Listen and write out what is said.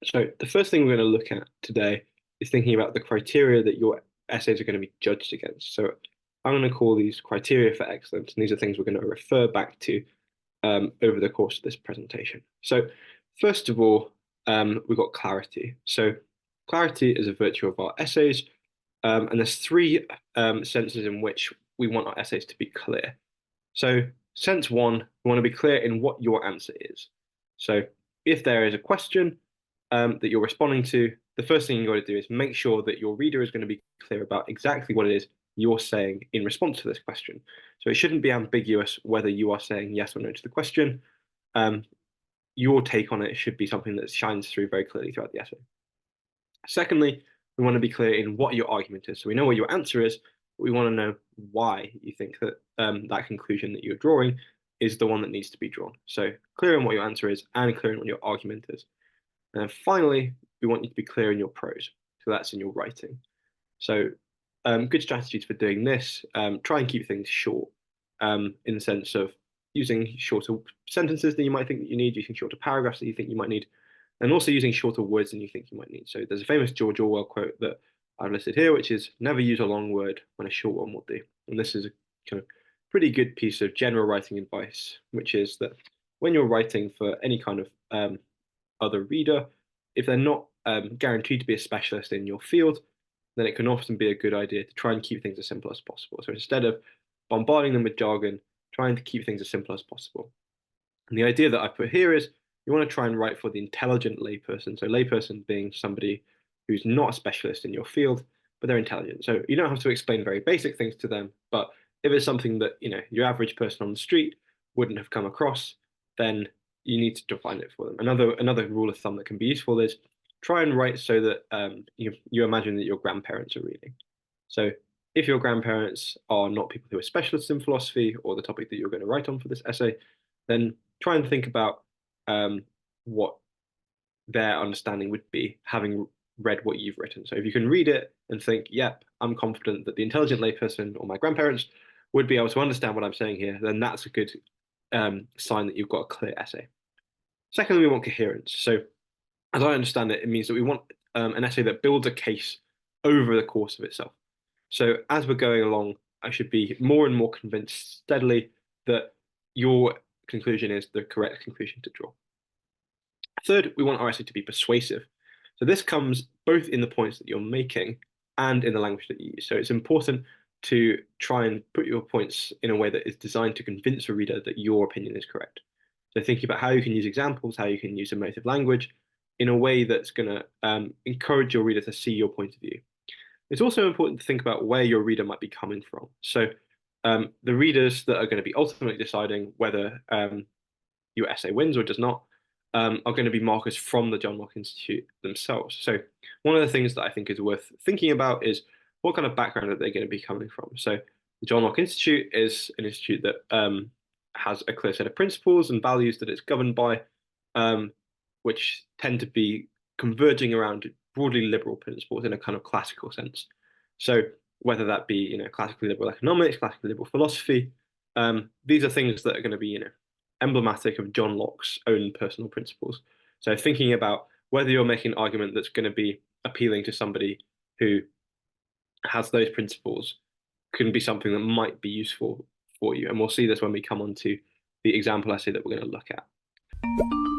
So the first thing we're going to look at today is thinking about the criteria that your essays are going to be judged against. So I'm going to call these criteria for excellence, and these are things we're going to refer back to over the course of this presentation. So first of all, we've got clarity. So clarity is a virtue of our essays, and there's three senses in which we want our essays to be clear. So sense one, we want to be clear in what your answer is. So if there is a question that you're responding to, the first thing you got to do is make sure that your reader is going to be clear about exactly what it is you're saying in response to this question. So it shouldn't be ambiguous whether you are saying yes or no to the question. Um, your take on it should be something that shines through very clearly throughout the essay. Secondly, we want to be clear in what your argument is. So we know what your answer is, but we want to know why you think that that conclusion that you're drawing is the one that needs to be drawn. So clear in what your answer is and clear in what your argument is. And then finally, we want you to be clear in your prose. So that's in your writing. So good strategies for doing this. Try and keep things short in the sense of using shorter sentences than you might think that you need, using shorter paragraphs that you think you might need, and also using shorter words than you think you might need. So there's a famous George Orwell quote that I've listed here, which is never use a long word when a short one will do. And this is a kind of pretty good piece of general writing advice, which is that when you're writing for any kind of other reader, if they're not guaranteed to be a specialist in your field, then it can often be a good idea to try and keep things as simple as possible. So instead of bombarding them with jargon, trying to keep things as simple as possible. And the idea that I put here is you want to try and write for the intelligent layperson. So layperson being somebody who's not a specialist in your field, but they're intelligent. So you don't have to explain very basic things to them, but if it's something that your average person on the street wouldn't have come across, then you need to define it for them. Another rule of thumb that can be useful is try and write so that you imagine that your grandparents are reading. So if your grandparents are not people who are specialists in philosophy or the topic that you're going to write on for this essay, then try and think about what their understanding would be having read what you've written. So if you can read it and think, yep, I'm confident that the intelligent layperson or my grandparents would be able to understand what I'm saying here, then that's a good sign that you've got a clear essay. Secondly, we want coherence. So as I understand it, it means that we want an essay that builds a case over the course of itself. So as we're going along, I should be more and more convinced steadily that your conclusion is the correct conclusion to draw. Third, we want our essay to be persuasive. So this comes both in the points that you're making and in the language that you use. So it's important to try and put your points in a way that is designed to convince a reader that your opinion is correct. So thinking about how you can use examples, how you can use emotive language in a way that's going to encourage your reader to see your point of view. It's also important to think about where your reader might be coming from. So the readers that are going to be ultimately deciding whether your essay wins or does not are going to be markers from the John Locke Institute themselves. So one of the things that I think is worth thinking about is what kind of background are they going to be coming from? So the John Locke Institute is an institute that has a clear set of principles and values that it's governed by, which tend to be converging around broadly liberal principles in a kind of classical sense. So whether that be classically liberal economics, classically liberal philosophy, these are things that are going to be emblematic of John Locke's own personal principles. So thinking about whether you're making an argument that's going to be appealing to somebody who has those principles can be something that might be useful for you. And we'll see this when we come on to the example essay that we're going to look at.